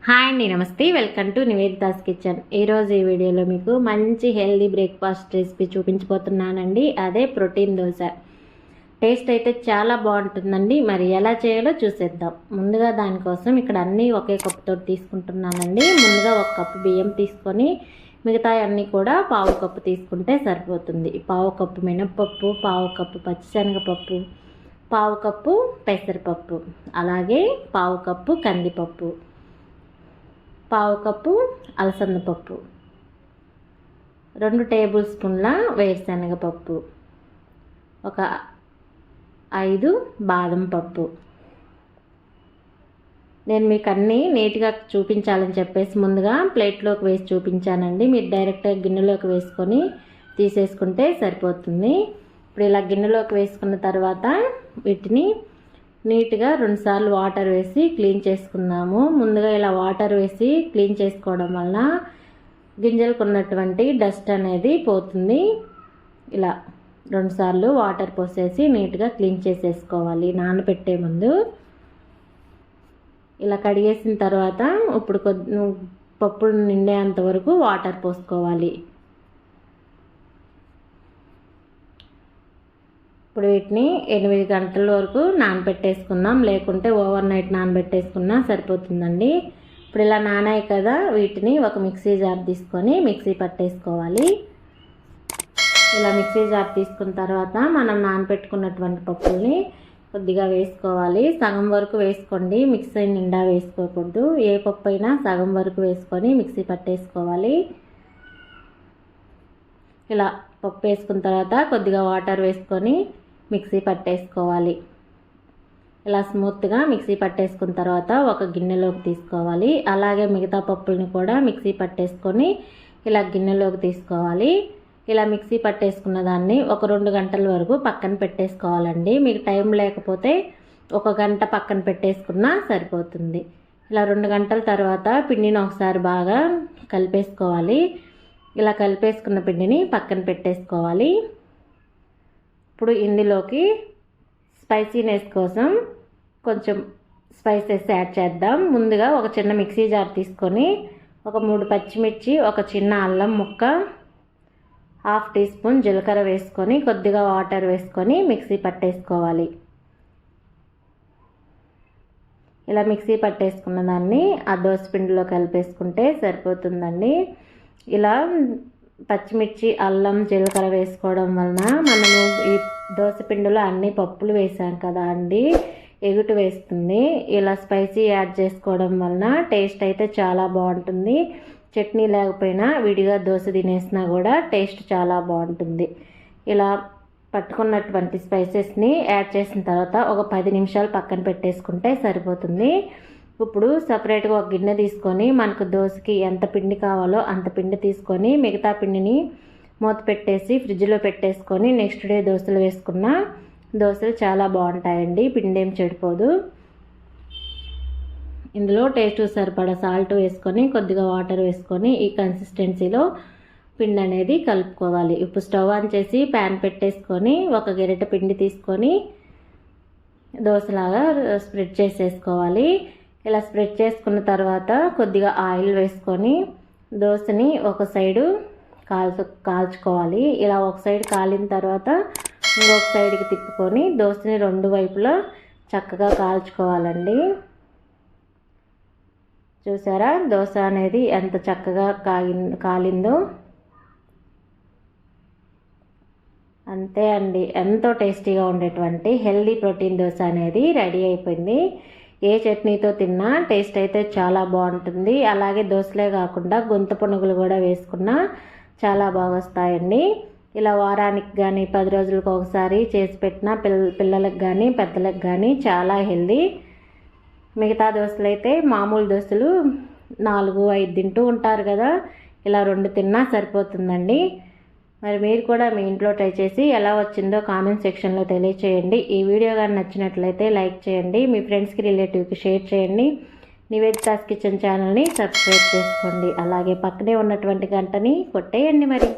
Hi అండి, నమస్తే. Welcome to Nivedita's kitchen. ఈరోజు ఈ వీడియోలో మీకు మంచి హెల్దీ బ్రేక్ఫాస్ట్ రెసిపీ చూపించబోతున్నానండి. అదే ప్రోటీన్ దోశ. టేస్ట్ అయితే చాలా బాగుంటుందండి. మరి ఎలా చేయాలో చూసేద్దాం. ముందుగా దానికోసం ఇక్కడ అన్నీ ఒకే కప్పుతో తీసుకుంటున్నానండి. ముందుగా 1 కప్పు బియ్యం తీసుకొని మిగతా అన్నీ కూడా పావు కప్పు తీసుకుంటే సరిపోతుంది. పావు కప్పు మినప్పప్పు, పావు కప్పు పచ్చిశనగపప్పు, పావు కప్పు పెసరపప్పు, అలాగే పావు కప్పు కందిపప్పు, పావు కప్పు అలసందపప్పు, 2 టేబుల్ స్పూన్ల వేరుశనగపప్పు, ఒక 5 బాదం పప్పు. నేను మీకు అన్నీ నీట్గా చూపించాలని చెప్పేసి ముందుగా ప్లేట్లోకి వేసి చూపించానండి. మీరు డైరెక్ట్గా గిన్నెలోకి వేసుకొని తీసేసుకుంటే సరిపోతుంది. ఇప్పుడు ఇలా గిన్నెలోకి వేసుకున్న తర్వాత వీటిని నీట్గా 2 సార్లు వాటర్ వేసి క్లీన్ చేసుకుందాము. ముందుగా ఇలా వాటర్ వేసి క్లీన్ చేసుకోవడం వల్ల గింజలకు ఉన్నటువంటి డస్ట్ అనేది పోతుంది. ఇలా 2 సార్లు వాటర్ పోసేసి నీట్గా క్లీన్ చేసేసుకోవాలి నానబెట్టే ముందు. ఇలా కడిగేసిన తర్వాత ఇప్పుడు పప్పులు నిండేంత వరకు వాటర్ పోసుకోవాలి. ఇప్పుడు వీటిని 8 గంటల వరకు నానబెట్టేసుకుందాం, లేకుంటే ఓవర్ నైట్ నానబెట్టేసుకున్నా సరిపోతుందండి. ఇప్పుడు ఇలా నానాయి కదా, వీటిని ఒక మిక్సీ జార్ తీసుకొని మిక్సీ పట్టేసుకోవాలి. ఇలా మిక్సీ జార్ తీసుకున్న తర్వాత మనం నానబెట్టుకున్నటువంటి పప్పుల్ని కొద్దిగా వేసుకోవాలి. సగం వరకు వేసుకోండి, మిక్సీ నిండా వేసుకోకూడదు. ఏ పప్పు అయినా సగం వరకు వేసుకొని మిక్సీ పట్టేసుకోవాలి. ఇలా పప్పు వేసుకున్న తర్వాత కొద్దిగా వాటర్ వేసుకొని మిక్సీ పట్టేసుకోవాలి. ఇలా స్మూత్గా మిక్సీ పట్టేసుకున్న తర్వాత ఒక గిన్నెలోకి తీసుకోవాలి. అలాగే మిగతా పప్పుల్ని కూడా మిక్సీ పట్టేసుకొని ఇలా గిన్నెలోకి తీసుకోవాలి. ఇలా మిక్సీ పట్టేసుకున్న దాన్ని ఒక 2 గంటల వరకు పక్కన పెట్టేసుకోవాలండి. మీకు టైం లేకపోతే 1 గంట పక్కన పెట్టేసుకున్నా సరిపోతుంది. ఇలా 2 గంటల తర్వాత పిండిని ఒకసారి బాగా కలిపేసుకోవాలి. ఇలా కలిపేసుకున్న పిండిని పక్కన పెట్టేసుకోవాలి. ఇప్పుడు ఇందులోకి స్పైసీనెస్ కోసం కొంచెం స్పైసెస్ యాడ్ చేద్దాం. ముందుగా ఒక చిన్న మిక్సీ జార్ తీసుకొని ఒక 3 పచ్చిమిర్చి, ఒక చిన్న అల్లం ముక్క, 1/2 టీ స్పూన్ జీలకర్ర వేసుకొని కొద్దిగా వాటర్ వేసుకొని మిక్సీ పట్టేసుకోవాలి. ఇలా మిక్సీ పట్టేసుకున్న దాన్ని ఆ దోస పిండిలో కలిపేసుకుంటే సరిపోతుందండి. ఇలా పచ్చిమిర్చి, అల్లం, జీలకర్ర వేసుకోవడం వలన మనము ఈ దోస పిండిలో అన్ని పప్పులు వేసాం కదా అండి, ఎగుటు వేస్తుంది. ఇలా స్పైసీ యాడ్ చేసుకోవడం వలన టేస్ట్ అయితే చాలా బాగుంటుంది. చట్నీ లేకపోయినా విడిగా దోశ తినేసినా కూడా టేస్ట్ చాలా బాగుంటుంది. ఇలా పట్టుకున్నటువంటి స్పైసెస్ని యాడ్ చేసిన తర్వాత ఒక 10 నిమిషాలు పక్కన పెట్టేసుకుంటే సరిపోతుంది. ఇప్పుడు సపరేట్గా ఒక గిన్నె తీసుకొని మనకు దోశకి ఎంత పిండి కావాలో అంత పిండి తీసుకొని మిగతా పిండిని మూత పెట్టేసి ఫ్రిడ్జ్లో పెట్టేసుకొని నెక్స్ట్ డే దోశలు వేసుకున్న దోశలు చాలా బాగుంటాయండి. పిండి ఏం చెడిపోదు. ఇందులో టేస్ట్ సరిపడా సాల్ట్ వేసుకొని కొద్దిగా వాటర్ వేసుకొని ఈ కన్సిస్టెన్సీలో పిండి అనేది కలుపుకోవాలి. ఇప్పుడు స్టవ్ ఆన్ చేసి ప్యాన్ పెట్టేసుకొని ఒక గరిటె పిండి తీసుకొని దోశలాగా స్ప్రెడ్ చేసేసుకోవాలి. ఇలా స్ప్రెడ్ చేసుకున్న తర్వాత కొద్దిగా ఆయిల్ వేసుకొని దోశని ఒక సైడు కాల్చుకోవాలి. ఇలా ఒక సైడ్ కాలిన తర్వాత ఇంకొక సైడ్కి తిప్పుకొని దోశని 2 వైపులా చక్కగా కాల్చుకోవాలండి. చూసారా దోశ అనేది ఎంత చక్కగా కాలిందో. అంతే అండి, ఎంతో టేస్టీగా ఉండేటువంటి హెల్దీ ప్రోటీన్ దోశ అనేది రెడీ అయిపోయింది. ఏ చట్నీతో తిన్నా టేస్ట్ అయితే చాలా బాగుంటుంది. అలాగే దోశలే కాకుండా గొంతు పునుగులు కూడా వేసుకున్నా చాలా బాగా వస్తాయండి. ఇలా వారానికి కానీ 10 రోజులకు ఒకసారి చేసి పెట్టిన పిల్లలకు కానీ పెద్దలకు కానీ చాలా హెల్దీ. మిగతా దోశలు అయితే మామూలు దోశలు 4-5 తింటూ ఉంటారు కదా, ఇలా 2 తిన్నా సరిపోతుందండి. మరి మీరు కూడా మీ ఇంట్లో ట్రై చేసి ఎలా వచ్చిందో కామెంట్ సెక్షన్లో తెలియచేయండి. ఈ వీడియో కానీ నచ్చినట్లయితే లైక్ చేయండి, మీ ఫ్రెండ్స్కి రిలేటివ్కి షేర్ చేయండి. నివేదితాస్ కిచెన్ ఛానల్ని సబ్స్క్రైబ్ చేసుకోండి. అలాగే పక్కనే ఉన్నటువంటి గంటని కొట్టేయండి మరి.